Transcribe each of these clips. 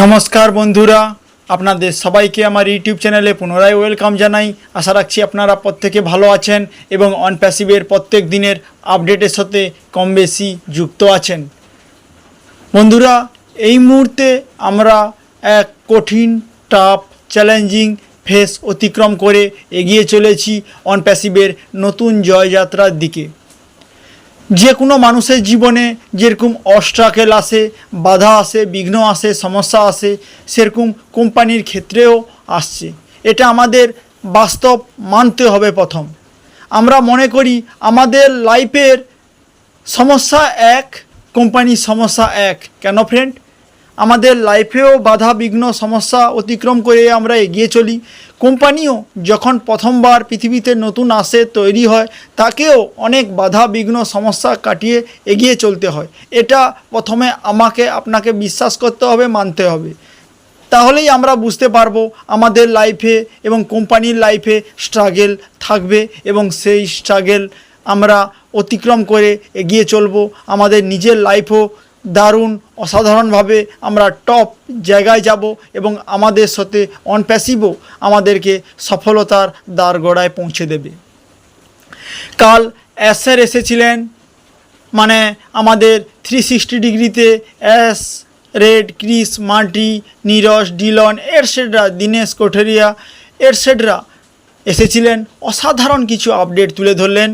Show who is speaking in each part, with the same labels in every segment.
Speaker 1: নমস্কার বন্ধুরা, আপনাদের সবাইকে আমার ইউটিউব চ্যানেলে পুনরায় ওয়েলকাম জানাই। আশা রাখছি আপনারা প্রত্যেকে ভালো আছেন এবং অন প্যাসিভের প্রত্যেক দিনের আপডেটের সাথে কম বেশি যুক্ত আছেন। বন্ধুরা, এই মুহূর্তে আমরা এক কঠিন, টাফ, চ্যালেঞ্জিং ফেস অতিক্রম করে এগিয়ে চলেছি অন প্যাসিভের নতুন জয়যাত্রার দিকে। যে কোনো মানুষের জীবনে যেরকম অস্ট্রাকেল আসে, বাধা আসে, বিঘ্ন আসে, সমস্যা আসে, সেরকম কোম্পানির ক্ষেত্রেও আসছে। এটা আমাদের বাস্তব মানতে হবে। প্রথম আমরা মনে করি আমাদের লাইফের সমস্যা এক, কোম্পানির সমস্যা এক। কেন ফ্রেন্ড? আমাদের লাইফেও বাধা বিঘ্ন সমস্যা অতিক্রম করে আমরা এগিয়ে চলি। কোম্পানিও যখন প্রথমবার পৃথিবীতে নতুন আসে, তৈরি হয়, তাকেও অনেক বাধা বিঘ্ন সমস্যা কাটিয়ে এগিয়ে চলতে হয়। এটা প্রথমে আমাকে আপনাকে বিশ্বাস করতে হবে, মানতে হবে। তাহলেই আমরা বুঝতে পারবো আমাদের লাইফে এবং কোম্পানির লাইফে স্ট্রাগেল থাকবে এবং সেই স্ট্রাগেল আমরা অতিক্রম করে এগিয়ে চলবো। আমাদের নিজের লাইফও দারুণ অসাধারণভাবে আমরা টপ জায়গায় যাব এবং আমাদের সাথে অন প্যাসিভও আমাদেরকে সফলতার দ্বারগড়ায় পৌঁছে দেবে। কাল অ্যাশের এসেছিলেন, মানে আমাদের 360 ডিগ্রিতে Ash, Red, Chris, Marty, Neeraj, Dhillon etcetera, Dinesh Kothariya etcetera এসেছিলেন। অসাধারণ কিছু আপডেট তুলে ধরলেন,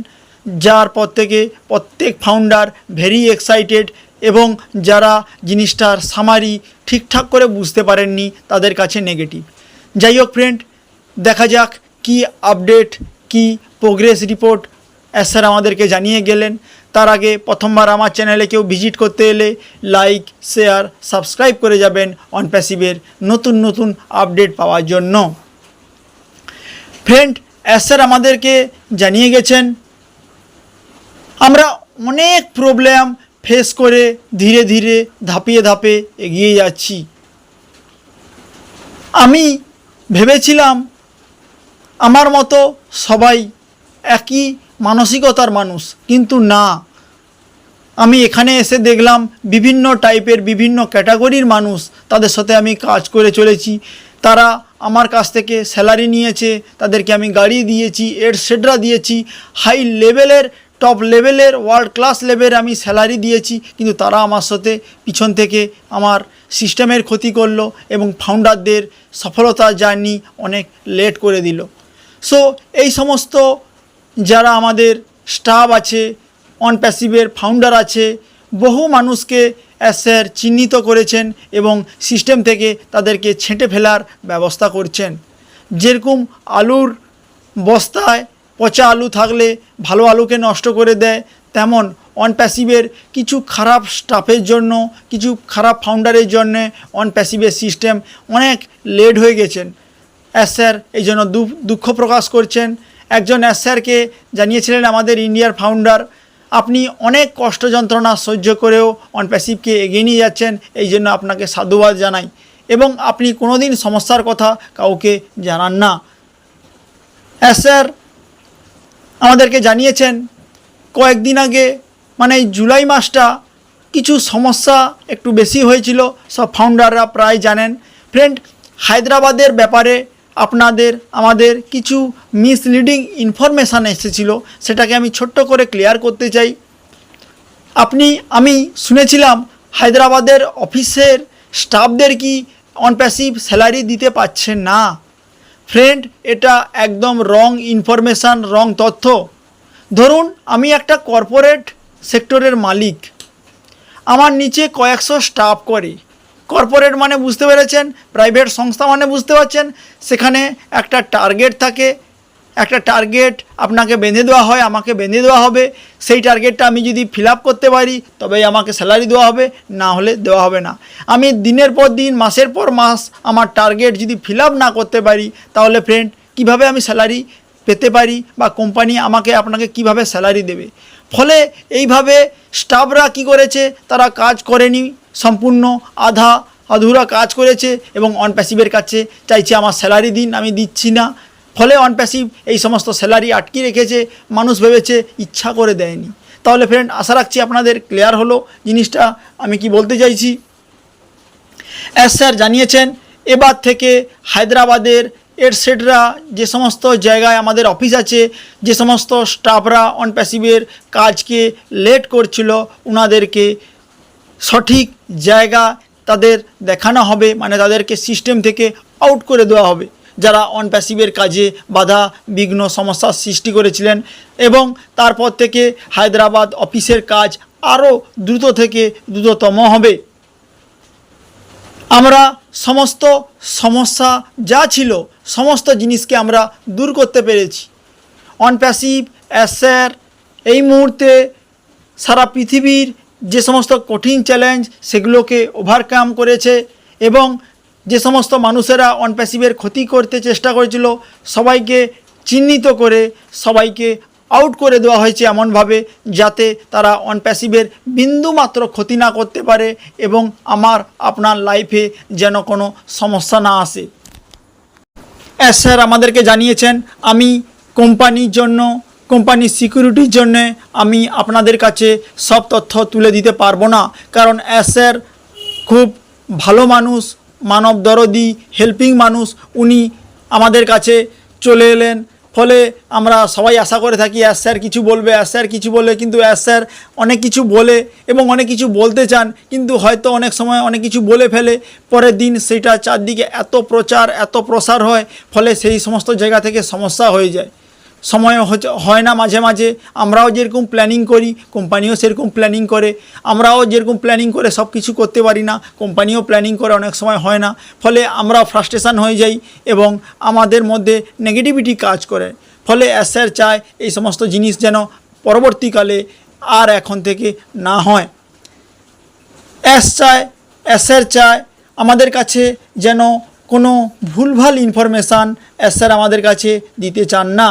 Speaker 1: যার প্রত্যেক ফাউন্ডার ভেরি এক্সাইটেড এবং যারা জিনিসটার সামারি ঠিকঠাক করে বুঝতে পারেননি তাদের কাছে নেগেটিভ। যাই হোক ফ্রেন্ড, দেখা যাক কি আপডেট, কি প্রোগ্রেস রিপোর্ট স্যার আমাদেরকে জানিয়ে গেলেন। তার আগে প্রথমবার আমার চ্যানেলে কেউ ভিজিট করতে এলে লাইক, শেয়ার, সাবস্ক্রাইব করে যাবেন অন প্যাসিভের নতুন নতুন আপডেট পাওয়ার জন্য। ফ্রেন্ড, স্যার আমাদেরকে জানিয়ে গেছেন আমরা অনেক প্রবলেম ফেস করে ধীরে ধীরে ধাপিয়ে ধাপে এগিয়ে যাচ্ছি। আমি ভেবেছিলাম আমার মতো সবাই একই মানসিকতার মানুষ, কিন্তু না। আমি এখানে এসে দেখলাম বিভিন্ন টাইপের, বিভিন্ন ক্যাটাগরির মানুষ, তাদের সাথে আমি কাজ করে চলেছি। তারা আমার কাছ থেকে স্যালারি নিয়েছে, তাদেরকে আমি গাড়ি দিয়েছি, এটসেট্রা দিয়েছি, হাই লেভেলের, টপ লেভেলের, ওয়ার্ল্ড ক্লাস লেভেলের আমি স্যালারি দিয়েছি, কিন্তু তারা আমার সাথে পিছন থেকে আমার সিস্টেমের ক্ষতি করলো এবং ফাউন্ডারদের সফলতার জার্নি অনেক লেট করে দিল। সো এই সমস্ত যারা আমাদের স্টাফ আছে, অন প্যাসিভের ফাউন্ডার আছে, বহু মানুষকে স্যার চিহ্নিত করেছেন এবং সিস্টেম থেকে তাদেরকে ছেঁটে ফেলার ব্যবস্থা করছেন। যেরকম আলুর বস্তায় পচা আলু থাকলে ভালো আলুকে নষ্ট করে দেয়, তেমন অন প্যাসিভের কিছু খারাপ স্টাফের জন্য, কিছু খারাপ ফাউন্ডারের জন্যে অন প্যাসিভের সিস্টেম অনেক লেট হয়ে গেছেন। স্যার এই জন্য দুঃখ প্রকাশ করছেন। একজন স্যারকে জানিয়েছিলেন আমাদের ইন্ডিয়ার ফাউন্ডার, আপনি অনেক কষ্ট যন্ত্রণা সহ্য করেও অন প্যাসিভকে এগিয়ে নিয়ে যাচ্ছেন, এই জন্য আপনাকে সাধুবাদ জানাই। এবং আপনি কোনোদিন সমস্যার কথা কাউকে জানান না। স্যার আমাদেরকে জানিয়েছেন কয়েকদিন আগে, মানে জুলাই মাসটা কিছু সমস্যা একটু বেশি হয়েছিল, সব ফাউন্ডাররা প্রায় জানেন। ফ্রেন্ড, হায়দ্রাবাদের ব্যাপারে আমাদের কিছু মিসলিডিং ইনফরমেশান এসেছিলো, সেটাকে আমি ছোট্ট করে ক্লিয়ার করতে চাই। আমি শুনেছিলাম হায়দ্রাবাদের অফিসের স্টাফদের কি অন প্যাসিভ স্যালারি দিতে পারছে না। ফ্রেন্ড, এটা একদম রং ইনফরমেশান, রং তথ্য। ধরুন আমি একটা কর্পোরেট সেক্টরের মালিক, আমার নিচে কয়েকশো স্টাফ করে। কর্পোরেট মানে বুঝতে পেরেছেন, প্রাইভেট সংস্থা মানে বুঝতে পারছেন। সেখানে একটা টার্গেট থাকে, একটা টার্গেট আপনাকে বেঁধে দেওয়া হয়, আমাকে বেঁধে দেওয়া হবে। সেই টার্গেটটা আমি যদি ফিল আপ করতে পারি তবেই আমাকে স্যালারি দেওয়া হবে, না হলে দেওয়া হবে না। আমি দিনের পর দিন, মাসের পর মাস আমার টার্গেট যদি ফিল আপ না করতে পারি, তাহলে ফ্রেন্ড কিভাবে আমি স্যালারি পেতে পারি বা কোম্পানি আপনাকে কিভাবে স্যালারি দেবে? ফলে এইভাবে স্টাফরা কি করেছে, তারা কাজ করেনি, সম্পূর্ণ আধুরা কাজ করেছে এবং অন প্যাসিভের কাছে চাইছে আমার স্যালারি দিন, আমি দিচ্ছি না। ফলে অন প্যাসিভ এই সমস্ত স্যালারি আটকে রেখেছে, মানুষ ভেবেছে ইচ্ছা করে দেয়নি। তাহলে ফ্রেন্ড, আশা রাখছি আপনাদের ক্লিয়ার হলো জিনিসটা আমি কি বলতে চাইছি। এস স্যার জানিয়েছেন এবার থেকে হায়দ্রাবাদের এটসেট্রা যে সমস্ত জায়গায় আমাদের অফিস আছে, যে সমস্ত স্টাফরা অন প্যাসিভের কাজকে লেট করছিল ওনাদেরকে সঠিক জায়গা তাদের দেখানো হবে, মানে তাদেরকে সিস্টেম থেকে আউট করে দেওয়া হবে যারা অন প্যাসিভের কাজে বাধা বিঘ্ন সমস্যার সৃষ্টি করেছিলেন। এবং তারপর থেকে হায়দ্রাবাদ অফিসের কাজ আরও দ্রুত থেকে দ্রুততম হবে। আমরা সমস্ত সমস্যা যা ছিল সমস্ত জিনিসকে আমরা দূর করতে পেরেছি। অন প্যাসিভ এস স্যার এই মুহূর্তে সারা পৃথিবীর যে সমস্ত কঠিন চ্যালেঞ্জ সেগুলোকে ওভারকাম করেছে এবং যে সমস্ত মানুষেরা অন প্যাসিভের ক্ষতি করতে চেষ্টা করেছিল সবাইকে চিহ্নিত করে সবাইকে আউট করে দেওয়া হয়েছে এমনভাবে যাতে তারা অন প্যাসিভের বিন্দুমাত্র ক্ষতি না করতে পারে এবং আমার আপনার লাইফে যেন কোনো সমস্যা না আসে। এস স্যার আমাদেরকে জানিয়েছেন আমি কোম্পানির জন্য, কোম্পানির সিকিউরিটির জন্যে আমি আপনাদের কাছে সব তথ্য তুলে দিতে পারবো না, কারণ এস স্যার খুব ভালো মানুষ, মানব দরদি, হেল্পিং মানুষ। উনি আমাদের কাছে চলে এলেন, ফলে আমরা সবাই আশা করে থাকি এস স্যার কিছু বলবে, এস স্যার কিছু বলবে, কিন্তু এস স্যার অনেক কিছু বলে এবং অনেক কিছু বলতে চান, কিন্তু হয়তো অনেক সময় অনেক কিছু বলে ফেলে, পরের দিন সেটা চারদিকে এত প্রচার এত প্রসার হয়, ফলে সেই সমস্ত জায়গা থেকে সমস্যা হয়ে যায়। সময় হয় না মাঝে মাঝে, আমরাও যেরকম প্ল্যানিং করি কোম্পানিও সেরকম প্ল্যানিং করে, আমরাও যেরকম প্ল্যানিং করে সব কিছু করতে পারি না, কোম্পানিও প্ল্যানিং করে অনেক সময় হয় না, ফলে আমরাও ফ্রাস্ট্রেশন হয়ে যাই এবং আমাদের মধ্যে নেগেটিভিটি কাজ করে। ফলে এস স্যার চায় এই সমস্ত জিনিস যেন পরবর্তীকালে আর এখন থেকে না হয়। এস স্যার চায় আমাদের কাছে যেন কোনো ভুলভাল ইনফরমেশান এস স্যার আমাদের কাছে দিতে চান না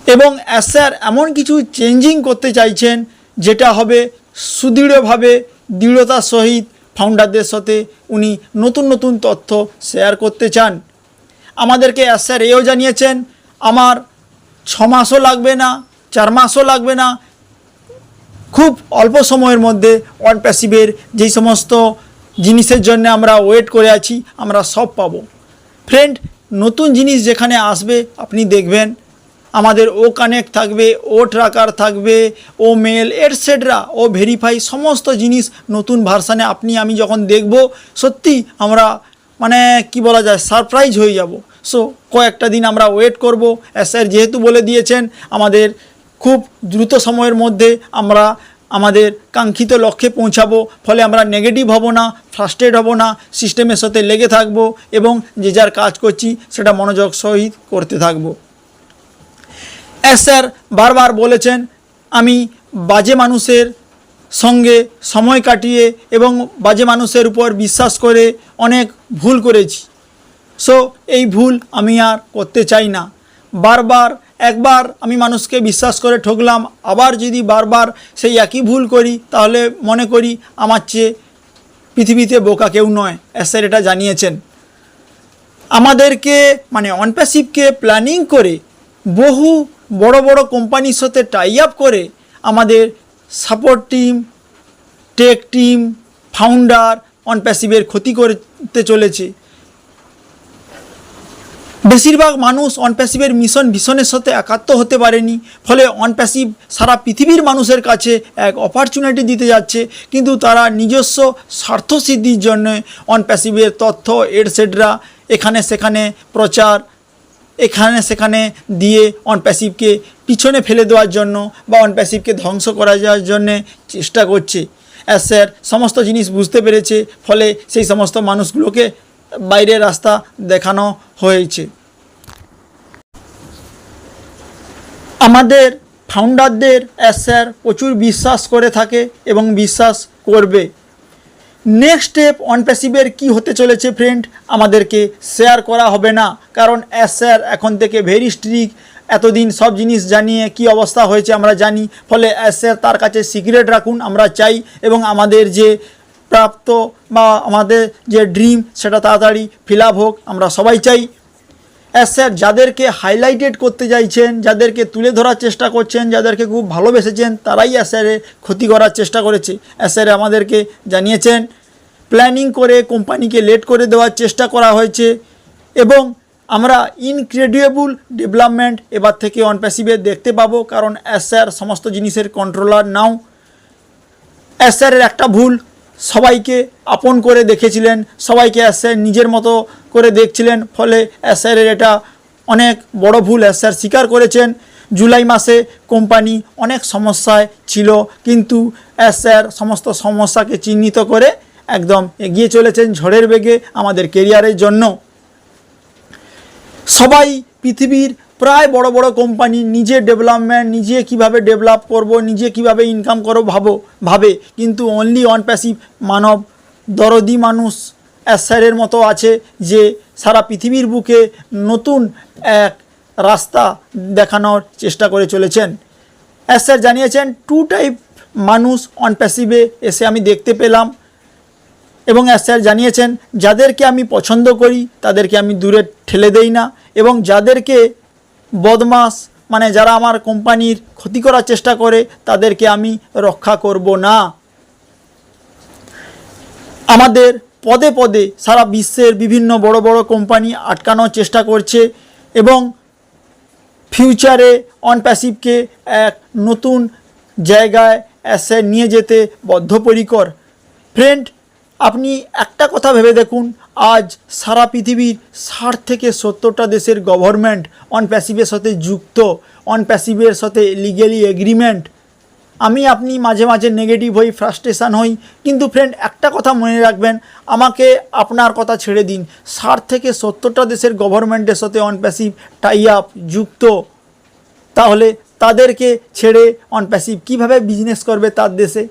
Speaker 1: এবং এস স্যার এমন কিছু চেঞ্জিং করতে চাইছেন যেটা হবে সুদৃঢ়ভাবে, দৃঢ়তার সহিত ফাউন্ডারদের সাথে উনি নতুন নতুন তথ্য শেয়ার করতে চান। আমাদেরকে এস স্যার এও জানিয়েছেন আমার 6 মাসও লাগবে না, 4 মাসও লাগবে না, খুব অল্প সময়ের মধ্যে অন প্যাসিভের যেই সমস্ত জিনিসের জন্য আমরা ওয়েট করে আছি আমরা সব পাবো। ফ্রেন্ড, নতুন জিনিস যেখানে আসবে আপনি দেখবেন আমাদের ও কানেক্ট থাকবে, ও ট্র্যাকার থাকবে, ও মেল এটসেট্রা, ও ভেরিফাই, সমস্ত জিনিস নতুন ভার্সানে আপনি আমি যখন দেখব সত্যি আমরা মানে কি বলা যায় সারপ্রাইজ হয়ে যাব। সো কয়েকটা দিন আমরা ওয়েট করব। এস স্যার যেহেতু বলে দিয়েছেন আমাদের খুব দ্রুত সময়ের মধ্যে আমরা আমাদের কাঙ্ক্ষিত লক্ষ্যে পৌঁছাবো, ফলে আমরা নেগেটিভ হব না, ফ্রাস্ট্রেট হব না, সিস্টেমের সাথে লেগে থাকব এবং যে যার কাজ করছি সেটা মনোযোগ সহিত করতে থাকব। এস স্যার বারবার বলেছেন আমি বাজে মানুষের সঙ্গে সময় কাটিয়ে এবং বাজে মানুষের উপর বিশ্বাস করে অনেক ভুল করেছি। সো এই ভুল আমি আর করতে চাই না। বারবার একবার আমি মানুষকে বিশ্বাস করে ঠকলাম, আবার যদি বারবার সেই একই ভুল করি তাহলে মনে করি আমার চেয়ে পৃথিবীতে বোকা কেউ নয়। এস স্যার এটা জানিয়েছেন। আমাদেরকে মানে অন প্যাসিভকে প্ল্যানিং করে বহু বড় বড় কোম্পানির সাথে টাই আপ করে আমাদের support team, tech team, founder অন প্যাসিভের ক্ষতি করতে চলেছে। বেশিরভাগ মানুষ অন প্যাসিভের মিশন ভিশনের সাথে একাত্ম হতে পারেনি, ফলে অন প্যাসিভ সারা পৃথিবীর মানুষের কাছে এক অপরচুনিটি দিতে যাচ্ছে, কিন্তু তারা নিজস্ব স্বার্থসিদ্ধির জন্য অন প্যাসিভের তথ্য এটসেট্রা এখানে সেখানে প্রচার, এখানে সেখানে দিয়ে অন প্যাসিভকে পিছনে ফেলে দেওয়ার জন্য বা অন প্যাসিভকে ধ্বংস করা যাওয়ার জন্যে চেষ্টা করছে। এস স্যার সমস্ত জিনিস বুঝতে পেরেছে, ফলে সেই সমস্ত মানুষগুলোকে বাইরের রাস্তা দেখানো হয়েছে। আমাদের ফাউন্ডারদের এস স্যার প্রচুর বিশ্বাস করে থাকে এবং বিশ্বাস করবে। নেক্সট স্টেপ অন প্যাসিভের কী হতে চলেছে ফ্রেন্ড আমাদেরকে শেয়ার করা হবে না, কারণ এস স্যার এখন থেকে ভেরি স্ট্রিক্ট। এতদিন সব জিনিস জানিয়ে কি অবস্থা হয়েছে আমরা জানি, ফলে এস স্যার তার কাছে সিক্রেট রাখুন আমরা চাই, এবং আমাদের যে প্রাপ্ত বা আমাদের যে ড্রিম সেটা তাড়াতাড়ি ফিল আপ হোক আমরা সবাই চাই। এস স্যার যাদেরকে হাইলাইটেড করতে চাইছেন, যাদেরকে তুলে ধরার চেষ্টা করছেন, যাদেরকে খুব ভালোবেসেছেন তারাই এস স্যারের ক্ষতি করার চেষ্টা করেছে। এস স্যার আমাদেরকে জানিয়েছেন প্ল্যানিং করে কোম্পানিকে লেট করে দেওয়ার চেষ্টা করা হয়েছে এবং আমরা ইনক্রেডিবল ডেভেলপমেন্ট এবার থেকে অন প্যাসিভে দেখতে পাবো, কারণ এসআর সমস্ত জিনিসের কন্ট্রোলার নাও। এসআরের একটা ভুল, সবাইকে আপন করে দেখেছিলেন, সবাইকে এসআর নিজের মতো করে দেখছিলেন, ফলে এসআরের এটা অনেক বড় ভুল এসআর স্বীকার করেছেন। জুলাই মাসে কোম্পানি অনেক সমস্যায় ছিল, কিন্তু এসআর সমস্ত সমস্যাকে চিহ্নিত করে একদম এগিয়ে চলেছেন ঝড়ের বেগে আমাদের কেরিয়ারের জন্য। সবাই পৃথিবীর প্রায় বড় বড় কোম্পানি নিজে ডেভেলপমেন্ট, নিজে কিভাবে ডেভেলপ করব, নিজে কিভাবে ইনকাম করব ভাবে, কিন্তু অনলি অন প্যাসিভ মানব দরদি মানুষ এসআরের মতো আছে যে সারা পৃথিবীর বুকে নতুন এক রাস্তা দেখানোর চেষ্টা করে চলেছেন। এসআর জানিয়েছেন 2 টাইপ মানুষ অন প্যাসিভে এসে আমি দেখতে পেলাম, এবং এসআর জানিয়েছেন যাদেরকে আমি পছন্দ করি তাদেরকে আমি দূরে ঠেলে দেই না, এবং যাদেরকে বদমাস মানে যারা আমার কোম্পানির ক্ষতি করার চেষ্টা করে তাদেরকে আমি রক্ষা করব না। আমাদের পদে পদে সারা বিশ্বের বিভিন্ন বড় বড় কোম্পানি আটকানোর চেষ্টা করছে এবং ফিউচারে অন প্যাসিভকে এক নতুন জায়গায় এসে নিয়ে যেতে বদ্ধপরিকর। ফ্রেন্ড, আপনি একটা কথা ভেবে দেখুন, আজ সারা পৃথিবীর 60 থেকে 70টা দেশের গভর্নমেন্ট অন প্যাসিভের সাথে যুক্ত, অন প্যাসিভের সাথে লিগ্যালি এগ্রিমেন্ট। আমি আপনি মাঝে মাঝে নেগেটিভ হই, ফ্রাস্ট্রেশন হই, কিন্তু ফ্রেন্ড একটা কথা মনে রাখবেন, আমাকে আপনার কথা ছেড়ে দিন, 60 থেকে 70টা দেশের গভর্নমেন্টের সাথে অন প্যাসিভ টাই আপ যুক্ত, তাহলে তাদেরকে ছেড়ে অন প্যাসিভ কীভাবে বিজনেস করবে তার দেশে?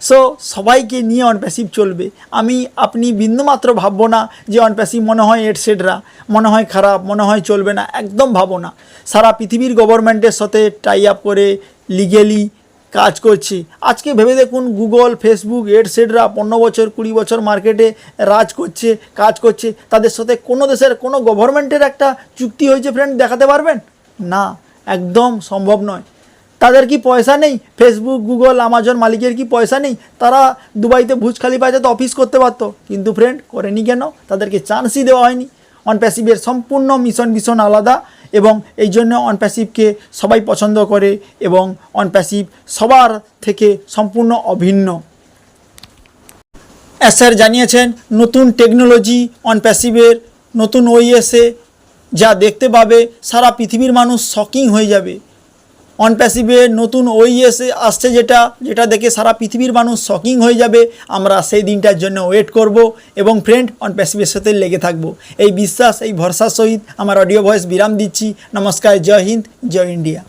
Speaker 1: সো সবাইকে নিয়ে অন প্যাসিভ চলবে। আমি আপনি বিন্দুমাত্র ভাববো না যে অন প্যাসিভ মনে হয় এটসেট্রা, মনে হয় খারাপ, মনে হয় চলবে না, একদম ভাবো না। সারা পৃথিবীর গভর্নমেন্টের সাথে টাই আপ করে লিগেলি কাজ করছি। আজকে ভেবে দেখুন, গুগল, ফেসবুক, এটসেট্রা 15 বছর 20 বছর মার্কেটে রাজ করছে, কাজ করছে, তাদের সাথে কোনো দেশের কোনো গভর্নমেন্টের একটা চুক্তি হয়েছে ফ্রেন্ড দেখাতে পারবেন? না, একদম সম্ভব নয়। তাদের কি পয়সা নেই? ফেসবুক, গুগল, আমাজন মালিকের কি পয়সা নেই? তারা দুবাইতে বুর্জ খলিফাতে তো অফিস করতে পারতো, কিন্তু ফ্রেন্ড করেনি কেন? তাদেরকে চান্সই দেওয়া হয়নি। অন প্যাসিভের সম্পূর্ণ মিশন আলাদা, এবং এই জন্য অন প্যাসিভকে সবাই পছন্দ করে, এবং অন প্যাসিভ সবার থেকে সম্পূর্ণ অভিন্ন। এসআর জানিয়েছেন নতুন টেকনোলজি অন প্যাসিভের নতুন ওইএসে যা দেখতে পাবে সারা পৃথিবীর মানুষ শকিং হয়ে যাবে। অন প্যাসিভের নতুন ওইএসে আসছে যেটা দেখে সারা পৃথিবীর মানুষ শকিং হয়ে যাবে। আমরা সেই দিনটার জন্য ওয়েট করব এবং ফ্রেন্ড অন প্যাসিভের সাথে লেগে থাকব। এই বিশ্বাস, এই ভরসার সহিত আমার অডিও ভয়েস বিরাম দিচ্ছি। নমস্কার, জয় হিন্দ, জয় ইন্ডিয়া।